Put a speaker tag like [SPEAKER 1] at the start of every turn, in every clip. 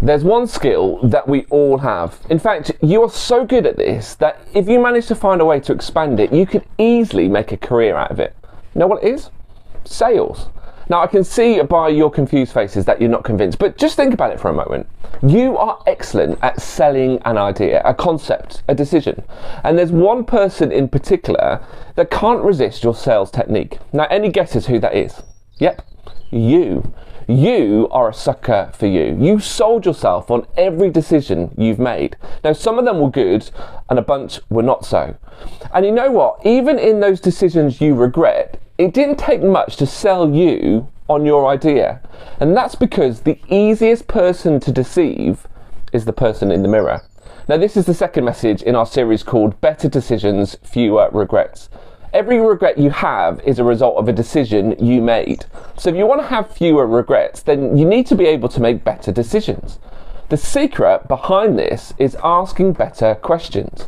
[SPEAKER 1] There's one skill that we all have. In fact, you are so good at this that if you manage to find a way to expand it, you could easily make a career out of it. You know what it is? Sales. Now, I can see by your confused faces that you're not convinced, but just think about it for a moment. You are excellent at selling an idea, a concept, a decision. And there's one person in particular that can't resist your sales technique. Now, any guesses who that is? Yep, you. You are a sucker for you. You sold yourself on every decision you've made. Now, some of them were good and a bunch were not so. And you know what? Even in those decisions you regret, it didn't take much to sell you on your idea. And that's because the easiest person to deceive is the person in the mirror. Now, this is the second message in our series called Better Decisions, Fewer Regrets. Every regret you have is a result of a decision you made. So if you want to have fewer regrets, then you need to be able to make better decisions. The secret behind this is asking better questions.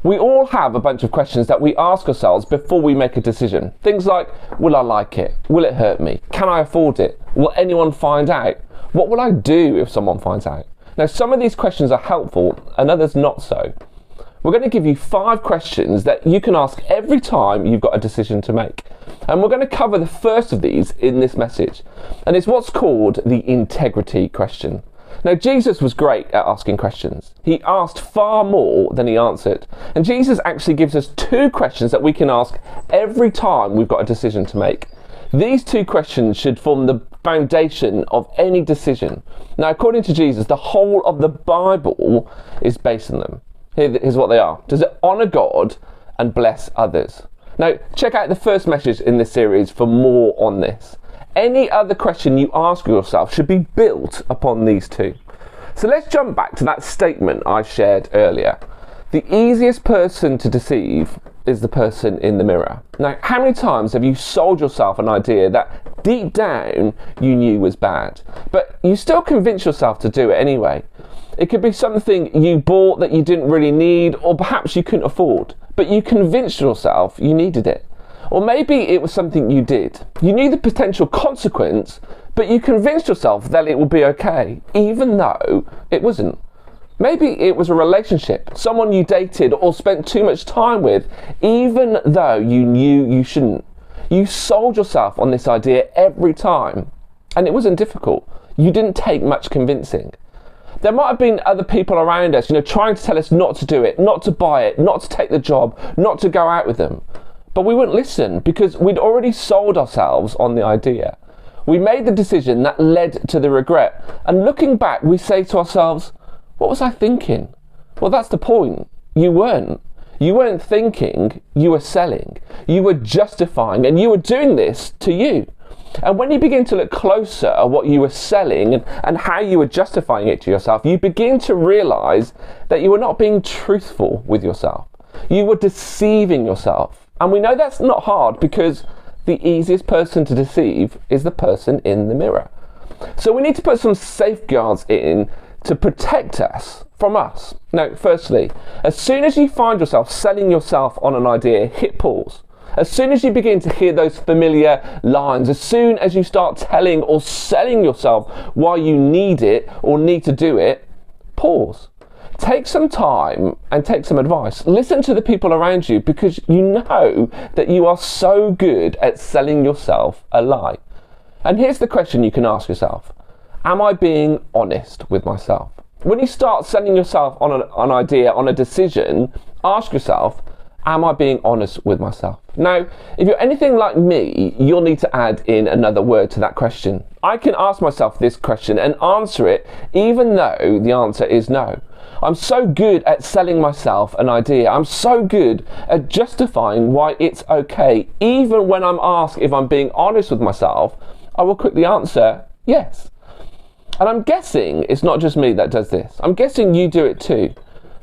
[SPEAKER 1] We all have a bunch of questions that we ask ourselves before we make a decision. Things like, will I like it? Will it hurt me? Can I afford it? Will anyone find out? What will I do if someone finds out? Now, some of these questions are helpful and others not so. We're going to give you 5 questions that you can ask every time you've got a decision to make. And we're going to cover the first of these in this message. And it's what's called the integrity question. Now, Jesus was great at asking questions. He asked far more than he answered. And Jesus actually gives us 2 questions that we can ask every time we've got a decision to make. These 2 questions should form the foundation of any decision. Now, according to Jesus, the whole of the Bible is based on them. Here's what they are. Does it honour God and bless others? Now, check out the first message in this series for more on this. Any other question you ask yourself should be built upon these 2. So let's jump back to that statement I shared earlier. The easiest person to deceive is the person in the mirror. Now, how many times have you sold yourself an idea that deep down you knew was bad, but you still convinced yourself to do it anyway? It could be something you bought that you didn't really need, or perhaps you couldn't afford, but you convinced yourself you needed it. Or maybe it was something you did. You knew the potential consequence, but you convinced yourself that it would be okay, even though it wasn't. Maybe it was a relationship, someone you dated or spent too much time with, even though you knew you shouldn't. You sold yourself on this idea every time, and it wasn't difficult. You didn't take much convincing. There might have been other people around us, trying to tell us not to do it, not to buy it, not to take the job, not to go out with them. But we wouldn't listen because we'd already sold ourselves on the idea. We made the decision that led to the regret. And looking back, we say to ourselves, what was I thinking? Well, that's the point. You weren't. You weren't thinking, you were selling. You were justifying, and you were doing this to you. And when you begin to look closer at what you were selling and how you were justifying it to yourself, you begin to realise that you were not being truthful with yourself. You were deceiving yourself. And we know that's not hard because the easiest person to deceive is the person in the mirror. So we need to put some safeguards in to protect us from us. Now, firstly, as soon as you find yourself selling yourself on an idea, hit pause. As soon as you begin to hear those familiar lines, as soon as you start telling or selling yourself why you need it or need to do it, pause. Take some time and take some advice. Listen to the people around you because you know that you are so good at selling yourself a lie. And here's the question you can ask yourself. Am I being honest with myself? When you start selling yourself on an idea, on a decision, ask yourself, am I being honest with myself? Now, if you're anything like me, you'll need to add in another word to that question. I can ask myself this question and answer it even though the answer is no. I'm so good at selling myself an idea. I'm so good at justifying why it's okay. Even when I'm asked if I'm being honest with myself, I will quickly answer yes. And I'm guessing it's not just me that does this. I'm guessing you do it too.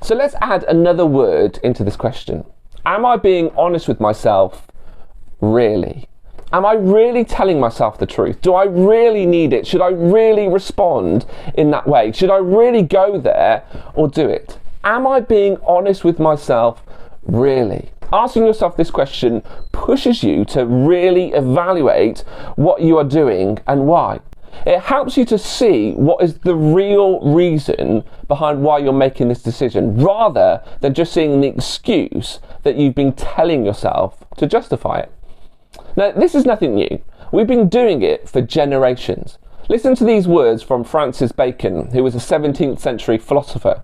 [SPEAKER 1] So let's add another word into this question. Am I being honest with myself? Really? Am I really telling myself the truth? Do I really need it? Should I really respond in that way? Should I really go there or do it? Am I being honest with myself? Really? Asking yourself this question pushes you to really evaluate what you are doing and why. It helps you to see what is the real reason behind why you're making this decision, rather than just seeing the excuse that you've been telling yourself to justify it. Now, this is nothing new. We've been doing it for generations. Listen to these words from Francis Bacon, who was a 17th century philosopher.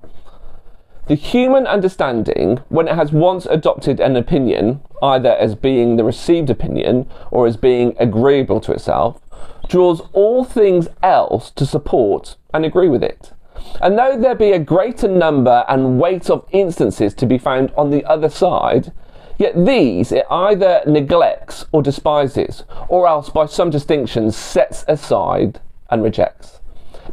[SPEAKER 1] The human understanding, when it has once adopted an opinion, either as being the received opinion or as being agreeable to itself, draws all things else to support and agree with it. And though there be a greater number and weight of instances to be found on the other side, yet these it either neglects or despises, or else by some distinctions sets aside and rejects.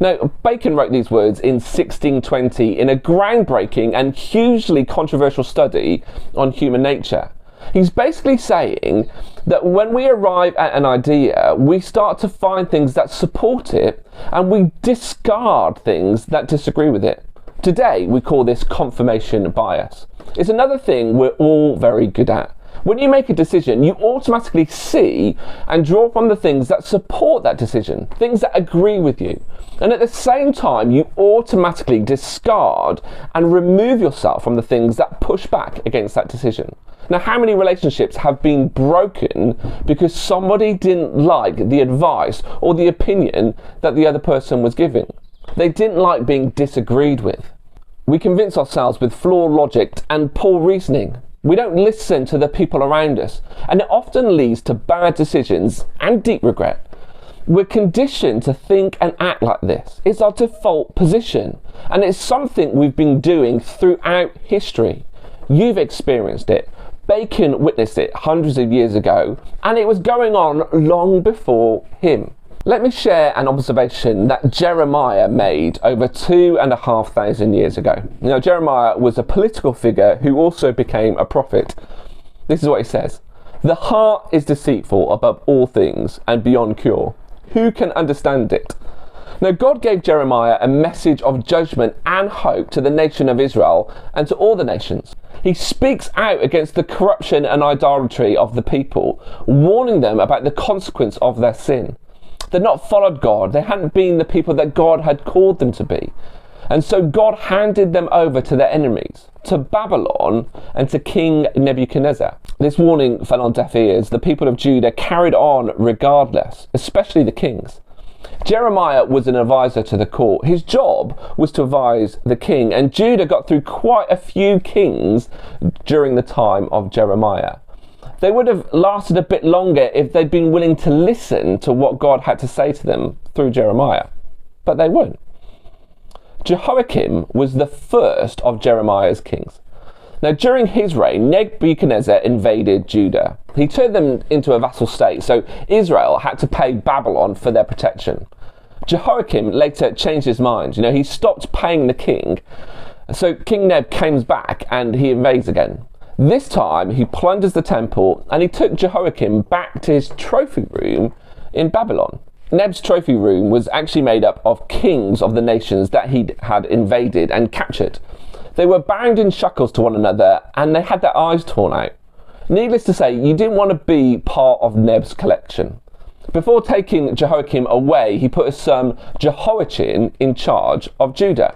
[SPEAKER 1] Now, Bacon wrote these words in 1620 in a groundbreaking and hugely controversial study on human nature. He's basically saying that when we arrive at an idea, we start to find things that support it and we discard things that disagree with it. Today, we call this confirmation bias. It's another thing we're all very good at. When you make a decision, you automatically see and draw from the things that support that decision, things that agree with you. And at the same time, you automatically discard and remove yourself from the things that push back against that decision. Now, how many relationships have been broken because somebody didn't like the advice or the opinion that the other person was giving? They didn't like being disagreed with. We convince ourselves with flawed logic and poor reasoning. We don't listen to the people around us, and it often leads to bad decisions and deep regret. We're conditioned to think and act like this. It's our default position, and it's something we've been doing throughout history. You've experienced it. Bacon witnessed it hundreds of years ago, and it was going on long before him. Let me share an observation that Jeremiah made over 2,500 years ago. Now, Jeremiah was a political figure who also became a prophet. This is what he says. The heart is deceitful above all things and beyond cure. Who can understand it? Now, God gave Jeremiah a message of judgment and hope to the nation of Israel and to all the nations. He speaks out against the corruption and idolatry of the people, warning them about the consequence of their sin. They'd not followed God. They hadn't been the people that God had called them to be. And so God handed them over to their enemies, to Babylon and to King Nebuchadnezzar. This warning fell on deaf ears. The people of Judah carried on regardless, especially the kings. Jeremiah was an advisor to the court. His job was to advise the king, and Judah got through quite a few kings during the time of Jeremiah. They would have lasted a bit longer if they'd been willing to listen to what God had to say to them through Jeremiah, but they weren't. Jehoiakim was the first of Jeremiah's kings. Now, during his reign, Nebuchadnezzar invaded Judah. He turned them into a vassal state, so Israel had to pay Babylon for their protection. Jehoiakim later changed his mind. He stopped paying the king. So King Neb comes back and he invades again. This time, he plunders the temple and he took Jehoiakim back to his trophy room in Babylon. Neb's trophy room was actually made up of kings of the nations that he had invaded and captured. They were bound in shackles to one another and they had their eyes torn out. Needless to say, you didn't want to be part of Neb's collection. Before taking Jehoiakim away, he put his son Jehoiachin in charge of Judah.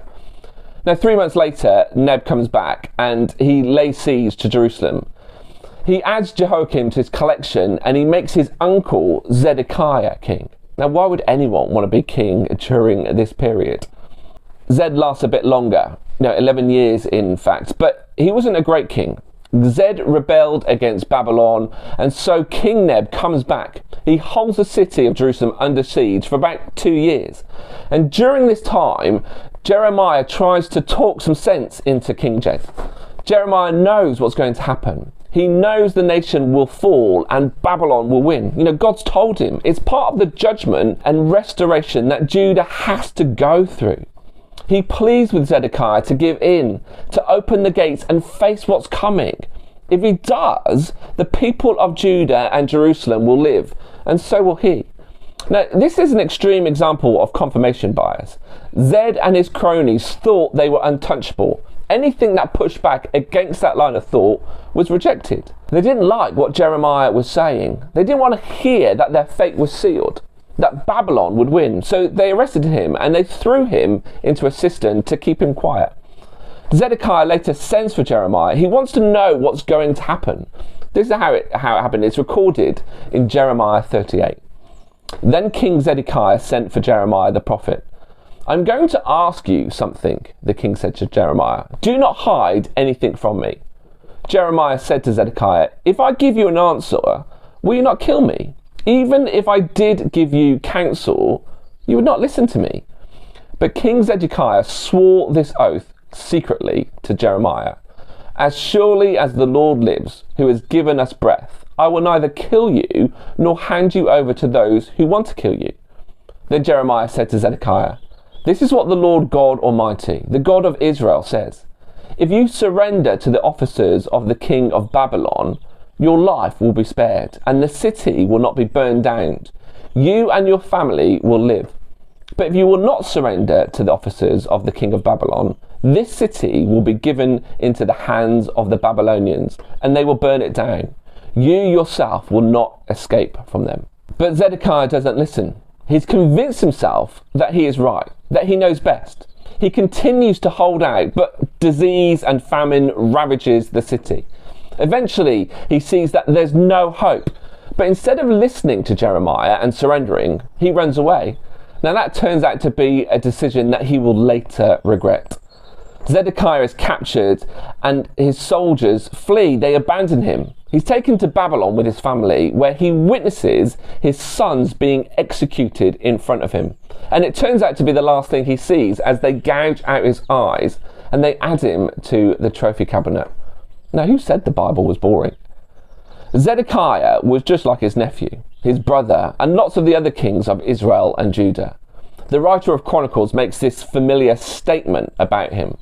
[SPEAKER 1] Now, 3 months later, Neb comes back and he lays siege to Jerusalem. He adds Jehoiakim to his collection and he makes his uncle Zedekiah king. Now, why would anyone want to be king during this period? Zed lasts a bit longer, 11 years in fact, but he wasn't a great king. Zed rebelled against Babylon, and so King Neb comes back. He holds the city of Jerusalem under siege for about 2 years. And during this time, Jeremiah tries to talk some sense into King Zed. Jeremiah knows what's going to happen. He knows the nation will fall and Babylon will win. God's told him. It's part of the judgment and restoration that Judah has to go through. He pleads with Zedekiah to give in, to open the gates and face what's coming. If he does, the people of Judah and Jerusalem will live, and so will he. Now, this is an extreme example of confirmation bias. Zed and his cronies thought they were untouchable. Anything that pushed back against that line of thought was rejected. They didn't like what Jeremiah was saying. They didn't want to hear that their fate was sealed. that Babylon would win. So they arrested him and they threw him into a cistern to keep him quiet. Zedekiah later sends for Jeremiah. He wants to know what's going to happen. This is how it happened. It's recorded in Jeremiah 38. Then King Zedekiah sent for Jeremiah the prophet. I'm going to ask you something, the king said to Jeremiah. Do not hide anything from me. Jeremiah said to Zedekiah, if I give you an answer, will you not kill me? Even if I did give you counsel, you would not listen to me. But King Zedekiah swore this oath secretly to Jeremiah. As surely as the Lord lives, who has given us breath, I will neither kill you nor hand you over to those who want to kill you. Then Jeremiah said to Zedekiah, this is what the Lord God Almighty, the God of Israel, says. If you surrender to the officers of the king of Babylon, your life will be spared, and the city will not be burned down. You and your family will live. But if you will not surrender to the officers of the king of Babylon, this city will be given into the hands of the Babylonians, and they will burn it down. You yourself will not escape from them. But Zedekiah doesn't listen. He's convinced himself that he is right, that he knows best. He continues to hold out, but disease and famine ravages the city. Eventually, he sees that there's no hope. But instead of listening to Jeremiah and surrendering, he runs away. Now that turns out to be a decision that he will later regret. Zedekiah is captured and his soldiers flee. They abandon him. He's taken to Babylon with his family, where he witnesses his sons being executed in front of him. And it turns out to be the last thing he sees as they gouge out his eyes and they add him to the trophy cabinet. Now, who said the Bible was boring? Zedekiah was just like his nephew, his brother, and lots of the other kings of Israel and Judah. The writer of Chronicles makes this familiar statement about him.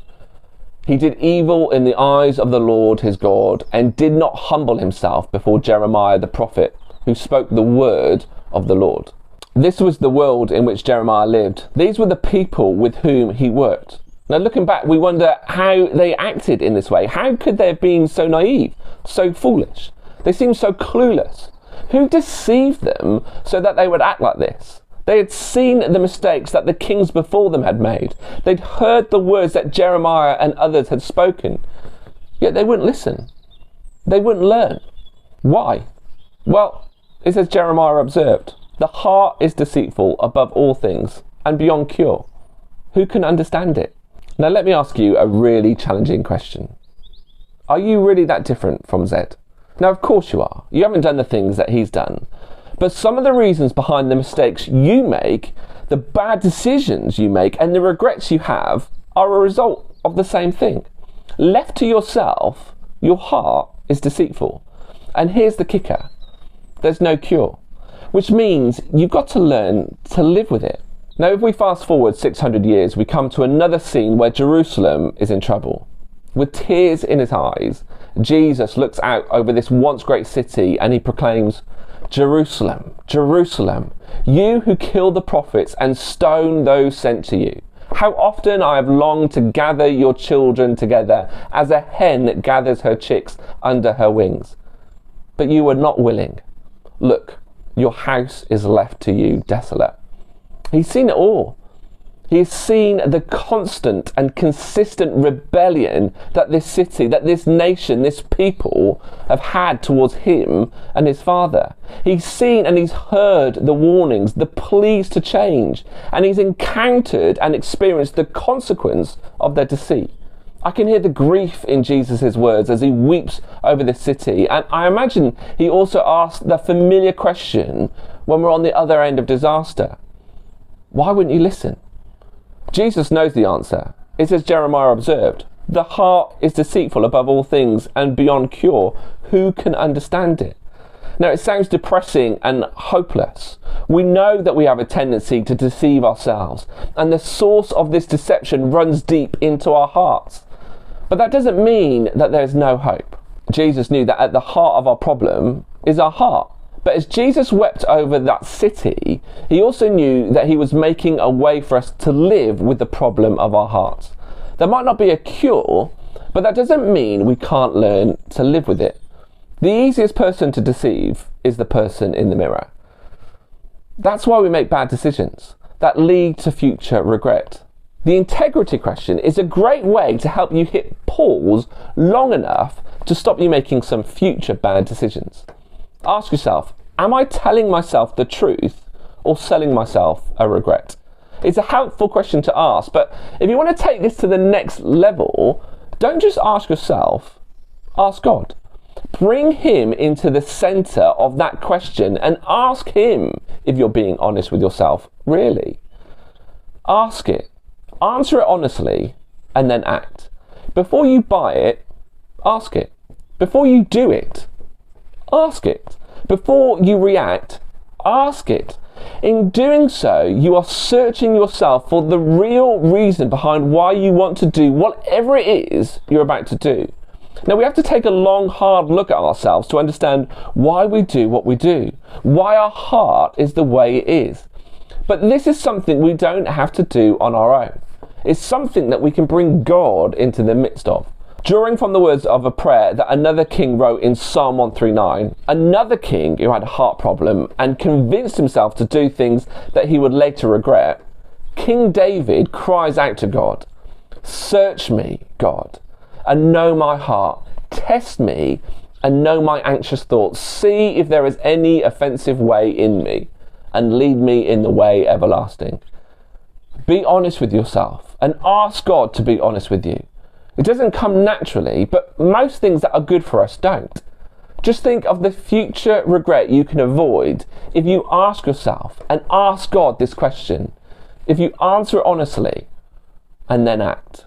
[SPEAKER 1] He did evil in the eyes of the Lord his God, and did not humble himself before Jeremiah the prophet, who spoke the word of the Lord. This was the world in which Jeremiah lived. These were the people with whom he worked. Now, looking back, we wonder how they acted in this way. How could they have been so naive, so foolish? They seemed so clueless. Who deceived them so that they would act like this? They had seen the mistakes that the kings before them had made. They'd heard the words that Jeremiah and others had spoken. Yet they wouldn't listen. They wouldn't learn. Why? Well, it says Jeremiah observed, the heart is deceitful above all things and beyond cure. Who can understand it? Now let me ask you a really challenging question. Are you really that different from Zed? Now of course you are. You haven't done the things that he's done. But some of the reasons behind the mistakes you make, the bad decisions you make, and the regrets you have are a result of the same thing. Left to yourself, your heart is deceitful. And here's the kicker. There's no cure. Which means you've got to learn to live with it. Now, if we fast forward 600 years, we come to another scene where Jerusalem is in trouble. With tears in his eyes, Jesus looks out over this once great city and he proclaims, Jerusalem, Jerusalem, you who kill the prophets and stone those sent to you. How often I have longed to gather your children together as a hen gathers her chicks under her wings. But you were not willing. Look, your house is left to you desolate. He's seen it all. He's seen the constant and consistent rebellion that this city, that this nation, this people have had towards him and his father. He's seen and he's heard the warnings, the pleas to change, and he's encountered and experienced the consequence of their deceit. I can hear the grief in Jesus' words as he weeps over this city, and I imagine he also asked the familiar question when we're on the other end of disaster. Why wouldn't you listen? Jesus knows the answer. It says Jeremiah observed, the heart is deceitful above all things and beyond cure. Who can understand it? Now, it sounds depressing and hopeless. We know that we have a tendency to deceive ourselves, and the source of this deception runs deep into our hearts. But that doesn't mean that there's no hope. Jesus knew that at the heart of our problem is our heart. But as Jesus wept over that city, he also knew that he was making a way for us to live with the problem of our hearts. There might not be a cure, but that doesn't mean we can't learn to live with it. The easiest person to deceive is the person in the mirror. That's why we make bad decisions that lead to future regret. The integrity question is a great way to help you hit pause long enough to stop you making some future bad decisions. Ask yourself, am I telling myself the truth or selling myself a regret? It's a helpful question to ask, but if you want to take this to the next level, don't just ask yourself, ask God. Bring him into the center of that question and ask him if you're being honest with yourself. Really? Ask it. Answer it honestly and then act. Before you buy it, ask it. Before you do it, ask it. Before you react, ask it. In doing so, you are searching yourself for the real reason behind why you want to do whatever it is you're about to do. Now, we have to take a long, hard look at ourselves to understand why we do what we do, why our heart is the way it is. But this is something we don't have to do on our own. It's something that we can bring God into the midst of. Drawing from the words of a prayer that another king wrote in Psalm 139, another king who had a heart problem and convinced himself to do things that he would later regret, King David cries out to God, "Search me, God, and know my heart. Test me and know my anxious thoughts. See if there is any offensive way in me, and lead me in the way everlasting." Be honest with yourself and ask God to be honest with you. It doesn't come naturally, but most things that are good for us don't. Just think of the future regret you can avoid if you ask yourself and ask God this question, if you answer it honestly and then act.